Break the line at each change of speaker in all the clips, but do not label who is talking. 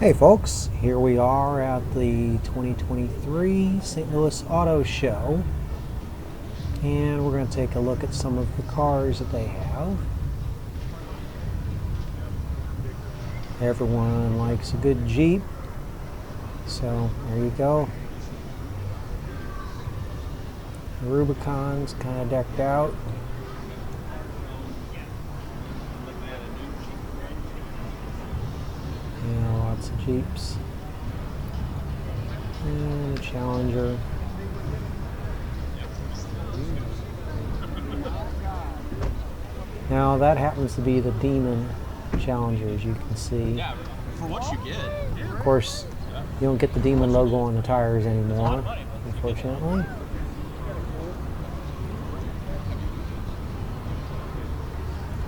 Hey folks, here we are at the 2023 St. Louis Auto Show, and we're going to take a look at some of the cars that they have. Everyone likes a good Jeep, so there you go. The Rubicon's kind of decked out. And lots of Jeeps. And a Challenger. Now that happens to be the Demon Challenger, as you can see.
Yeah, for what you get.
Of course, you don't get the Demon logo on the tires anymore, unfortunately.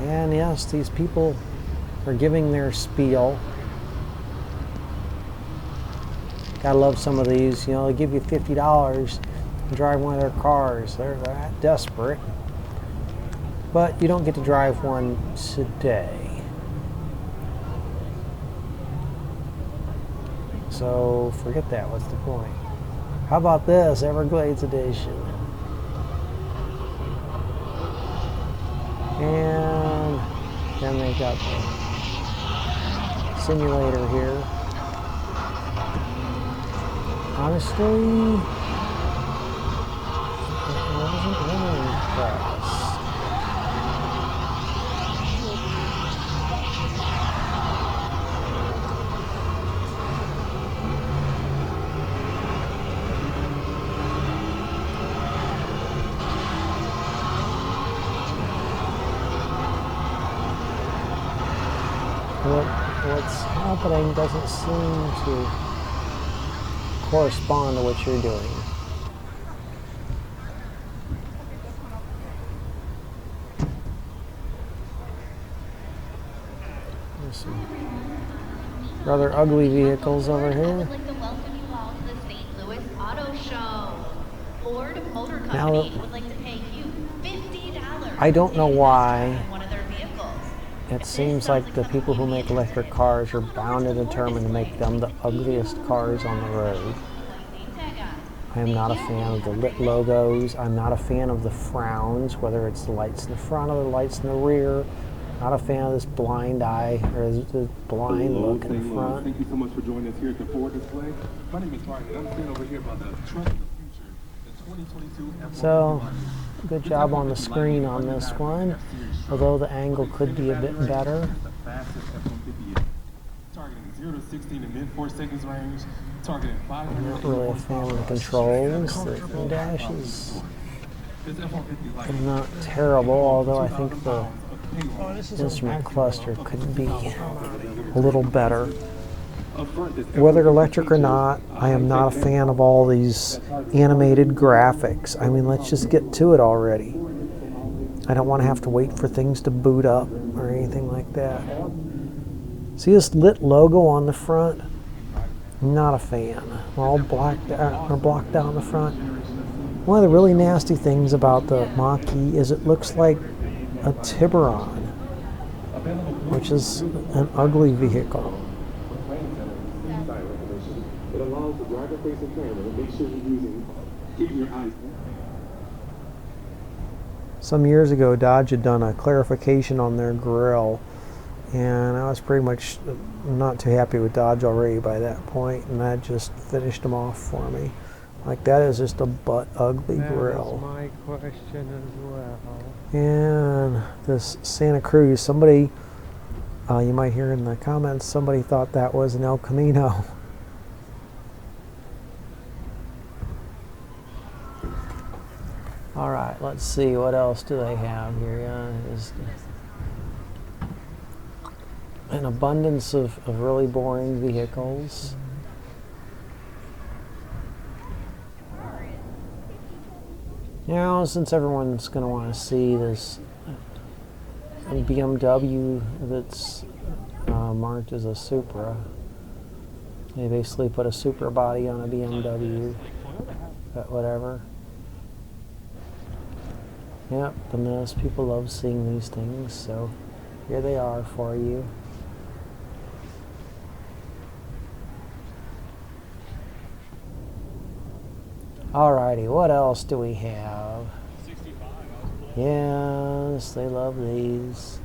And yes, these people are giving their spiel. Gotta love some of these. You know, they give you $50 to drive one of their cars. They're that desperate. But you don't get to drive one today. So forget that. What's the point? How about this Everglades edition? And then they got the simulator here. Honestly, I wasn't really impressed. What's happening doesn't seem to correspond to what you're doing. There's some rather ugly vehicles over here.
I'd like to welcome you all to the St. Louis Auto Show. Ford Motor Company would like to pay you $50.
I don't know why.
One of their vehicles.
It seems like the people who make electric cars are bound and determined to make them the ugliest cars on the road. I am not a fan of the lit logos. I'm not a fan of the frowns, whether it's the lights in the front or the lights in the rear. Not a fan of this blind eye or this blind look in the front.
Thank you so much for joining us here at the Ford display. My name is Ryan, and I'm standing over here about the truck of the future, the 2022 F150.
So, good job on the screen on this one, although the angle could be a bit better.
The fastest F150 targeting 0 to 60 in the mid-4 seconds range, targeting 500.
I'm not really a fan of the controls. The dash is not terrible, although I think the instrument cluster could be a little better. Whether electric or not, I am not a fan of all these animated graphics. I mean, let's just get to it already. I don't want to have to wait for things to boot up or anything like that. See this lit logo on the front? Not a fan. We're all blocked out in the front. One of the really nasty things about the Mach-E is it looks like a Tiburon, which is an ugly vehicle.
It allows the driver-facing camera to make sure you're keeping your eyes.
Some years ago, Dodge had done a clarification on their grille, and I was pretty much not too happy with Dodge already by that point, and that just finished them off for me. Like, that is just a butt-ugly grille.
That was my question as well.
And this Santa Cruz, somebody, you might hear in the comments, somebody thought that was an El Camino. All right, let's see, what else do they have here? Is an abundance of really boring vehicles. Now, since everyone's going to want to see this BMW that's marked as a Supra, they basically put a Supra body on a BMW, but whatever. Yep, and most people love seeing these things, so here they are for you. Alrighty, what else do we have? Yes, they love these.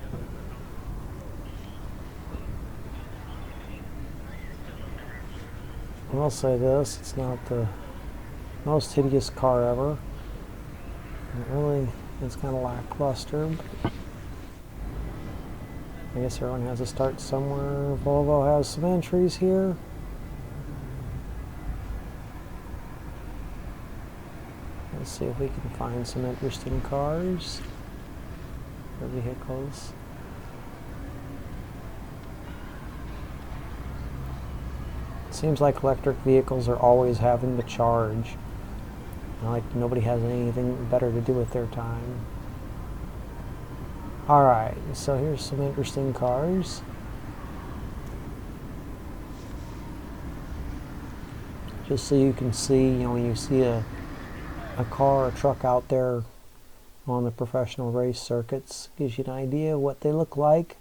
I'll say this, it's not the most hideous car ever. It really is kind of lackluster. But I guess everyone has to start somewhere. Volvo has some entries here. Let's see if we can find some interesting cars or vehicles. It seems like electric vehicles are always having to charge. Like nobody has anything better to do with their time. Alright, so here's some interesting cars. Just so you can see, you know, when you see a car or truck out there on the professional race circuits, gives you an idea of what they look like.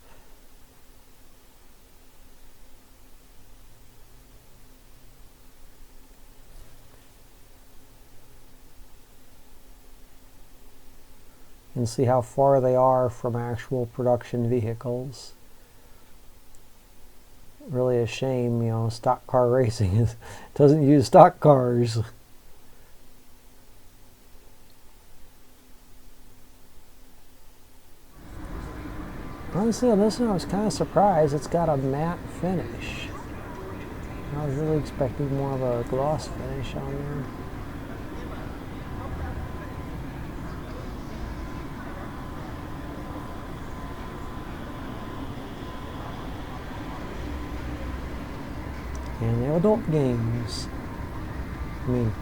And see how far they are from actual production vehicles. Really a shame, you know, stock car racing doesn't use stock cars. Honestly, on this one I was kind of surprised. It's got a matte finish. I was really expecting more of a gloss finish on there. And they have adult games. I mean,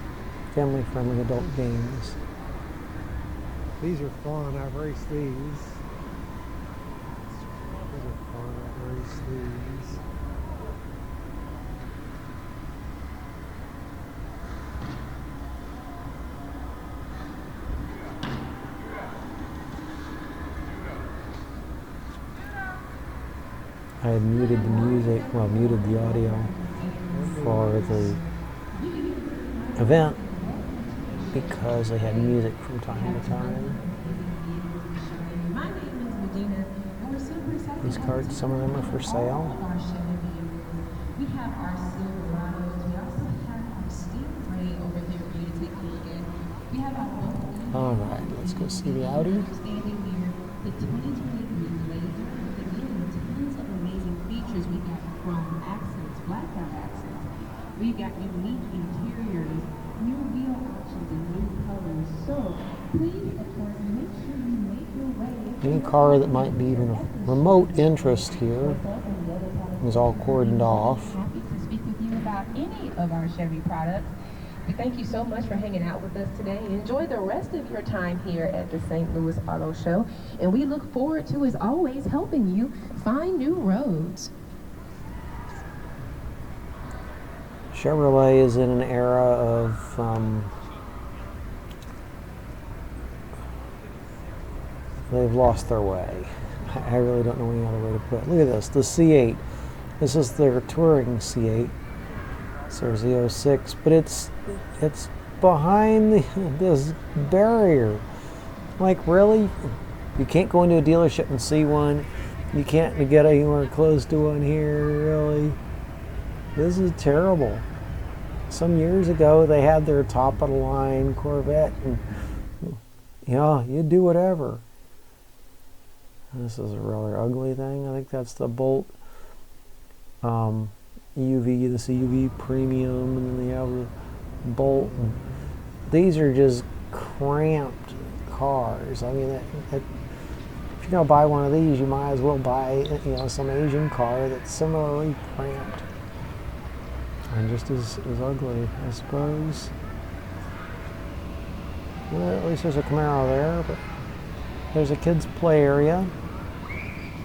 family-friendly adult games.
These are fun. I've raced these. These are fun. I've raced these.
I had muted the music, well, muted the audio for the event because they had music from time to time. These cards, some of them are for sale.
We have our Silverados. We also have our Stingray over there for you to take a look at. We have our
Alright, let's go see the Audi.
standing here, the 2023 Laser. Again, tons of amazing features. We got chrome accents, blackout accents. We got unique interiors, new wheel options, and new colors. So please, of course, make sure you make your way.
Any car that might be even of remote interest here is all cordoned off.
Happy to speak with you about any of our Chevy products. We thank you so much for hanging out with us today. Enjoy the rest of your time here at the St. Louis Auto Show. And we look forward to, as always, helping you find new roads.
Chevrolet is in an era of they've lost their way. I really don't know any other way to put it. Look at this, the C8. This is their touring C8. So there's the 06, but it's behind this barrier. Like, really? You can't go into a dealership and see one. You can't get anywhere close to one here, really. This is terrible. Some years ago, they had their top-of-the-line Corvette, and yeah, you do whatever. This is a rather ugly thing. I think that's the Bolt EUV, this EUV Premium, and then they have the Bolt. These are just cramped cars. I mean, if you're gonna buy one of these, you might as well buy, you know, some Asian car that's similarly cramped and just as ugly, I suppose. Well, at least there's a Camaro there, but there's a kids' play area,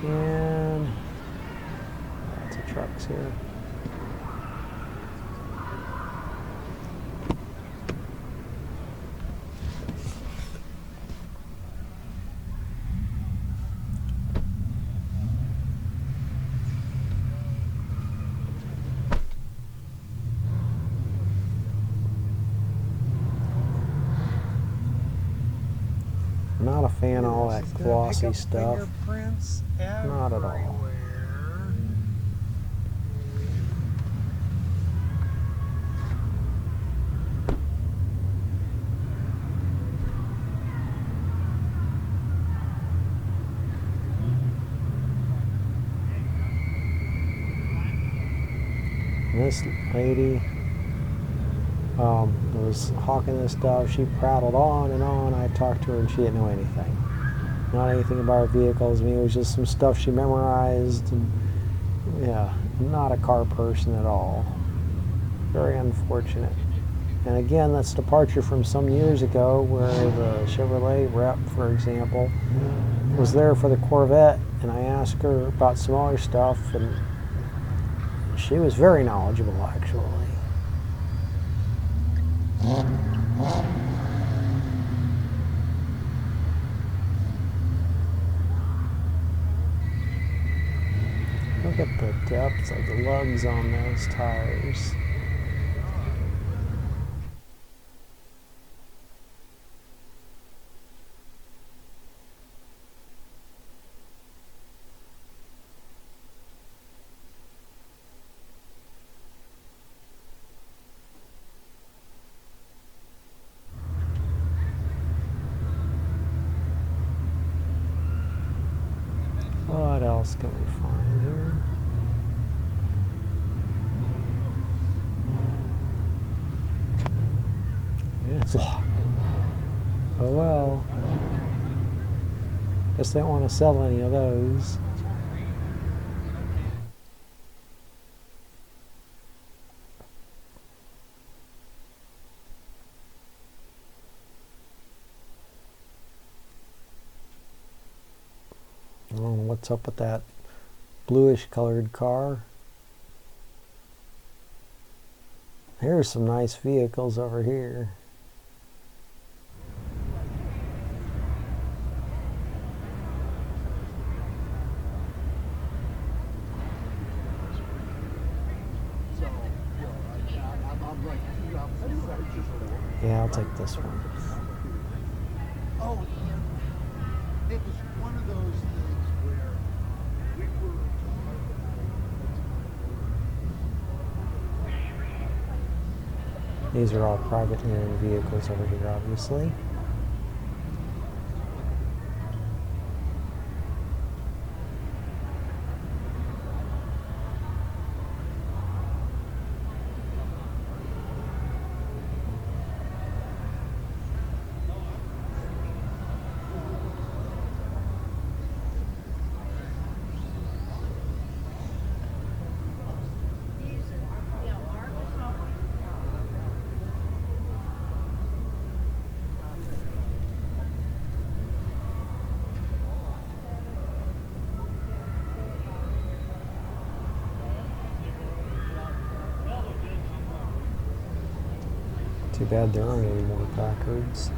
and lots of trucks here. Not a fan of all that
She's gonna
glossy
pick up
stuff.
fingerprints
Not at all.
everywhere.
This lady was hawking this stuff. She prattled on and on. I talked to her and she didn't know anything. Not anything about vehicles. I mean, it was just some stuff she memorized. And, yeah, not a car person at all. Very unfortunate. And again, that's departure from some years ago where the Chevrolet rep, for example, was there for the Corvette, and I asked her about some other stuff, and she was very knowledgeable, actually. Look at the depth of the lugs on those tires. What else can we find here? Yeah, it's locked. Oh well. Guess they don't want to sell any of those. I don't know what's up with that bluish colored car. Here's some nice vehicles over here. Yeah, I'll take this one.
Oh, it was one of those things where we were.
These are all privately owned vehicles over here, obviously. Too bad there aren't any more Packards.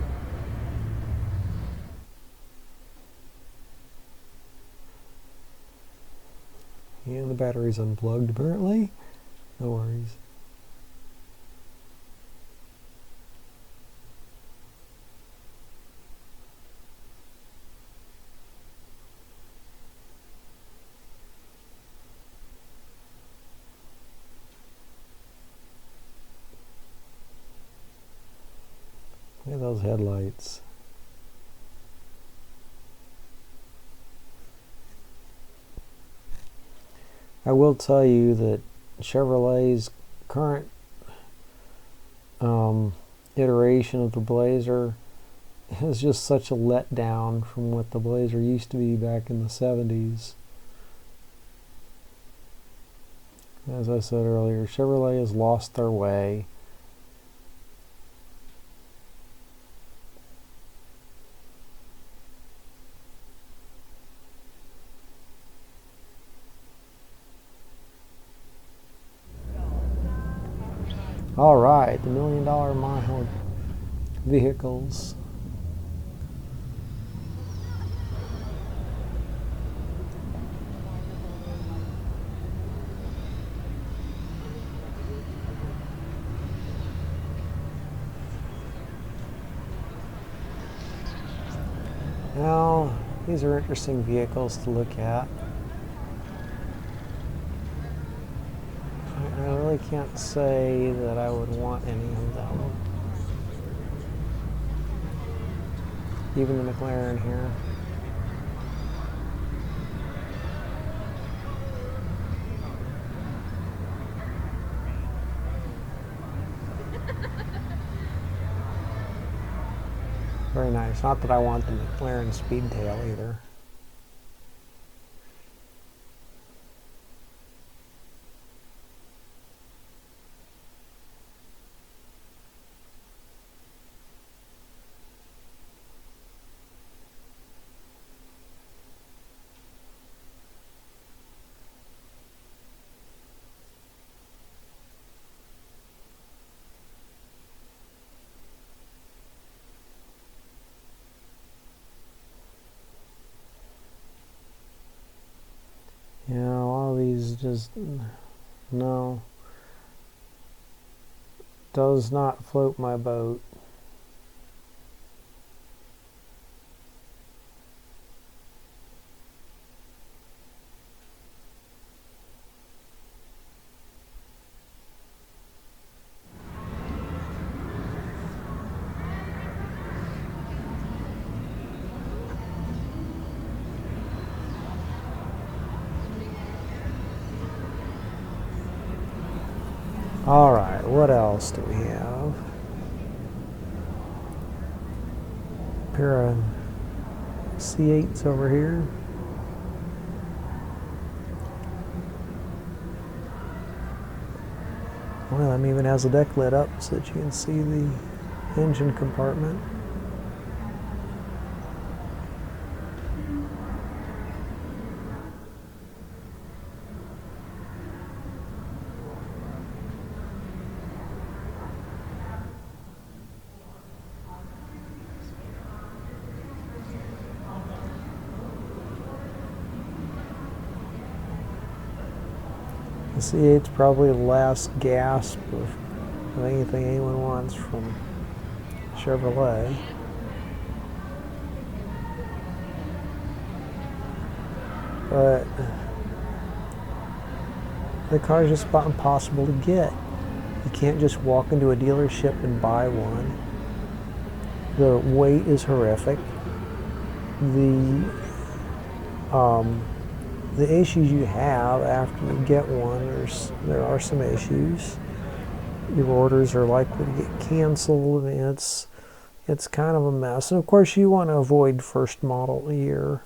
Yeah, the battery's unplugged apparently. No worries. Look at those headlights. I will tell you that Chevrolet's current iteration of the Blazer is just such a letdown from what the Blazer used to be back in the 70s. As I said earlier, Chevrolet has lost their way. All right, the $1 million mile vehicles. These are interesting vehicles to look at. I really can't say that I would want any of them. Even the McLaren here. Very nice. Not that I want the McLaren Speedtail either. Yeah, a lot of these just, no, does not float my boat. All right, what else do we have? A pair of C8s over here. One of them even has the deck lit up so that you can see the engine compartment. The C8's probably the last gasp of anything anyone wants from Chevrolet. But the car's just about impossible to get. You can't just walk into a dealership and buy one. The weight is horrific. The issues you have after you get one, there are some issues. Your orders are likely to get canceled, and it's kind of a mess. And of course, you want to avoid first model year,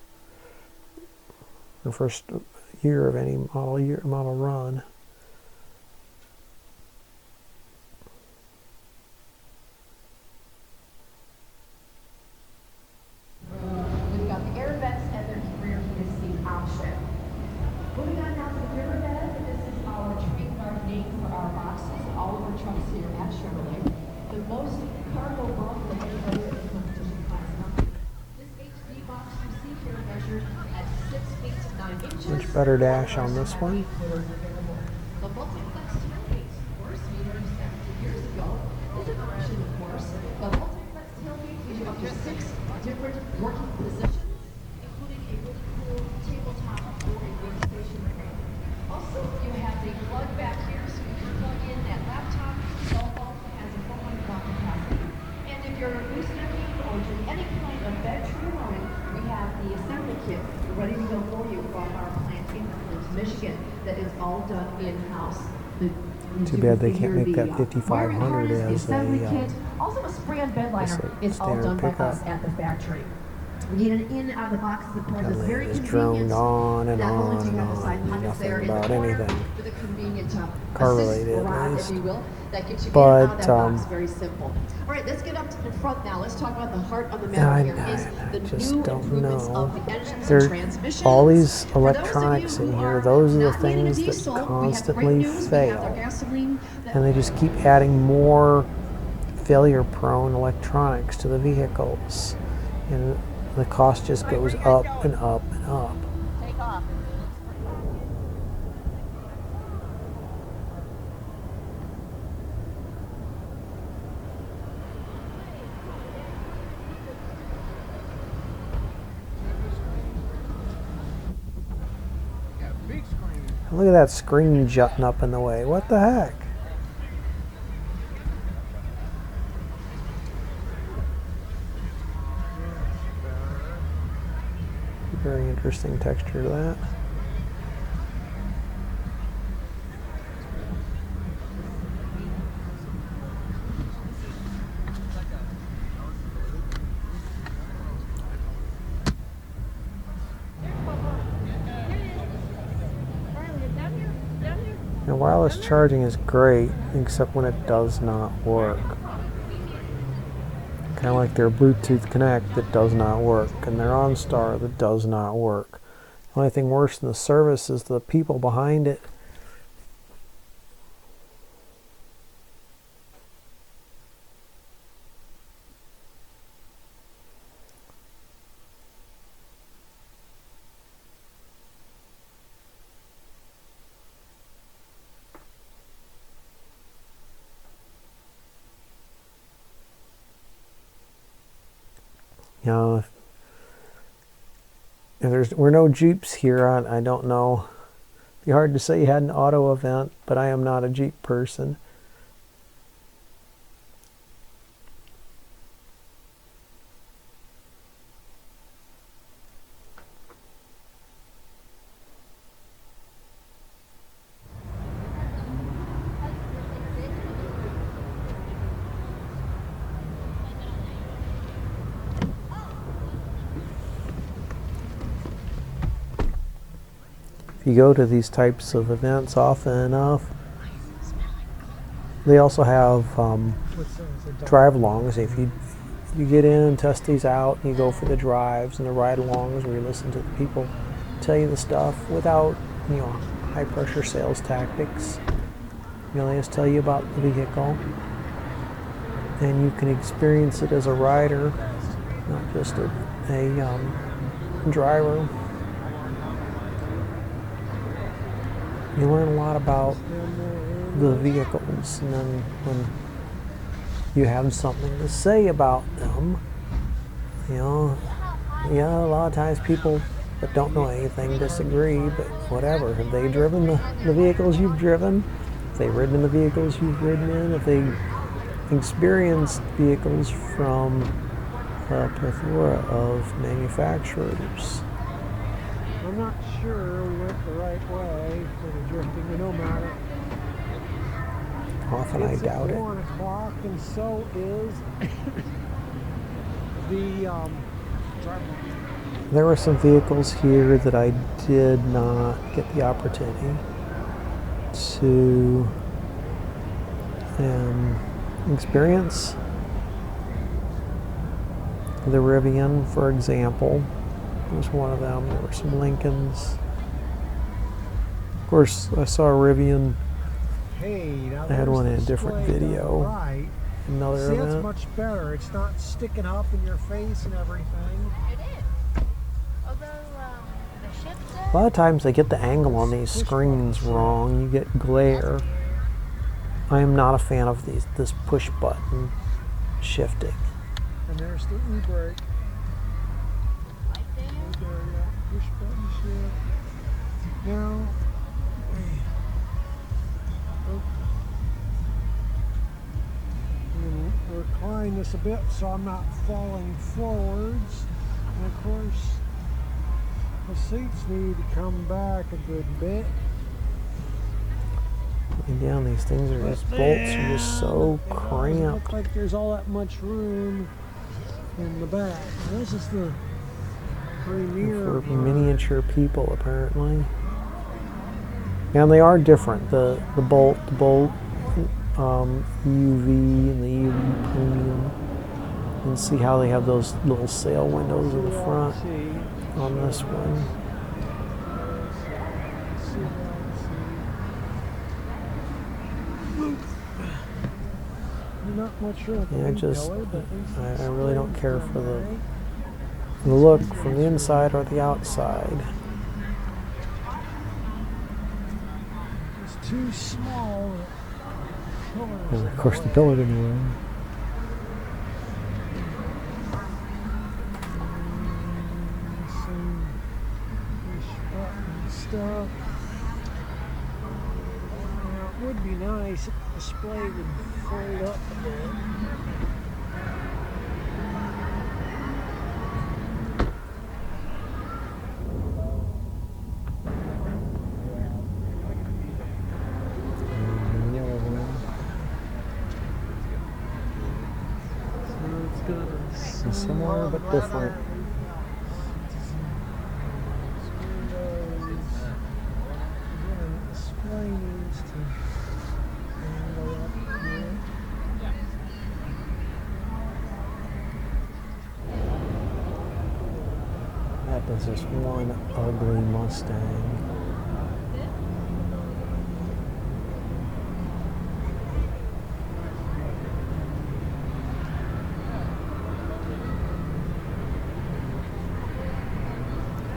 or first year of any model run.
We've got the air vents and their rear heated seat option. Moving on now to the rear bed, this is our trademark name for our boxes and all of our trucks here at Chevrolet. The most cargo bulk that anybody in the competition class number. This HD box you see here measured at 6 feet 9 inches.
Much better dash on this one.
The multiplex tailgate, of course, we learned 17 years ago, is an option, of course. The multiplex tailgate gives you up to 6 different working positions, including a really cool tabletop or a workstation area. Also, you have the plug back here, so you can plug in that laptop. Cell phone has a 400 watt capacity. And if you're goosenecking or doing any kind of bed trimming, we have the assembly kit ready to go for you from our plant in Flint, Michigan. That is all done in-house.
Too bad they can't make that 5500 as
kit. Also a spray-on bed liner is all done by us at the factory. We get an in out of the boxes, of course, it's very
Just
convenient.
droned on and
Not only
on
do
and
you have the side
on,
pockets there
nothing
in the
about
corner
anything
with a convenient
car
assist
related,
rod,
at
if
least.
you will, that gets you in
But,
and out of that box very simple. All right, let's get up to the front now. Let's talk about the heart of the matter here is the
just
new
don't
improvements
know.
of the engines and
There,
transmissions.
all these
For those of
electronics
you
in
who
here, those are the
not needing a
things that
diesel, we have great
constantly
news. We have
fail.
our gasoline
And they just keep adding more failure-prone electronics to the vehicles. And the cost just goes up and up and up.
take off.
Look at that screen jutting up in the way. What the heck? Very interesting texture to that. Now, wireless charging is great, except when it does not work. Kind of like their Bluetooth Connect that does not work, and their OnStar that does not work. The only thing worse than the service is the people behind it. You know, if we're no Jeeps here, I don't know. It'd be hard to say you had an auto event, but I am not a Jeep person. If you go to these types of events often enough, they also have drive-alongs. If you get in and test these out, and you go for the drives and the ride-alongs where you listen to the people tell you the stuff without, high-pressure sales tactics. They just tell you about the vehicle, and you can experience it as a rider, not just a driver. You learn a lot about the vehicles, and then when you have something to say about them, a lot of times people that don't know anything disagree, but whatever. Have they driven the vehicles you've driven? Have they ridden in the vehicles you've ridden in? Have they experienced vehicles from a plethora of manufacturers?
I'm not sure we went the right way for the drifting, but no matter.
Often I doubt it.
It's 1 o'clock, and so is the driver.
There were some vehicles here that I did not get the opportunity to experience. The Rivian, for example, was one of them. There were some Lincolns. Of course, I saw a Rivian.
Hey, now
I had one in a
there's
different
display down
video.
Right.
Another
See,
event.
it's much better. It's not sticking up in your face and everything.
It is. Although, the shift
A lot of times they get the angle on these screens wrong. You get glare. I am not a fan of this push button shifting.
And there's the e-brake.
right there.
Right there, yeah. Push button shift. Now, I'm going to recline this a bit so I'm not falling forwards. And of course, the seats need to come back a good bit.
Looking down, these things are just bolts are just so
It doesn't
cramped.
look like there's all that much room in the back. Now, this is the premier
For miniature people, apparently. And they are different. The Bolt UV and the UV Premium. You can see how they have those little sail windows in the front on this one.
Not much room.
I really don't care for the look from the inside or the outside.
It's too small.
And of course the pillar didn't run.
Some push button stuff. Would be nice if the display would fold up a bit.
So similar but different. That is just one ugly Mustang.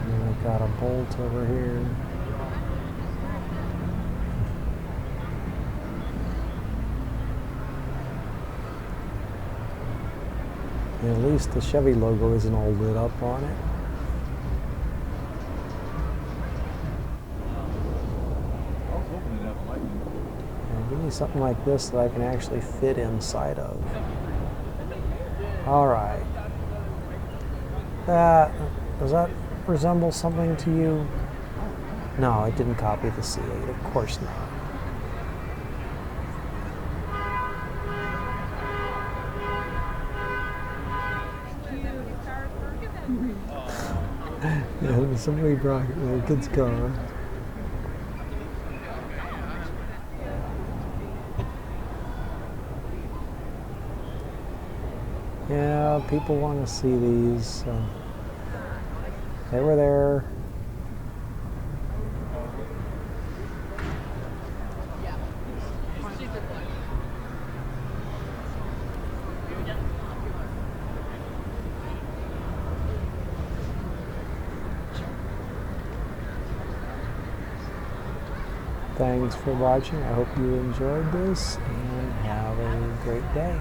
And we've got a Bolt over here. At least the Chevy logo isn't all lit up on it. And give me something like this that I can actually fit inside of. All right. Does that resemble something to you? No, it didn't copy the C8. Of course not. Yeah, somebody brought a kid's car. Yeah, people want to see these. So they were there. Thanks for watching. I hope you enjoyed this and have a great day.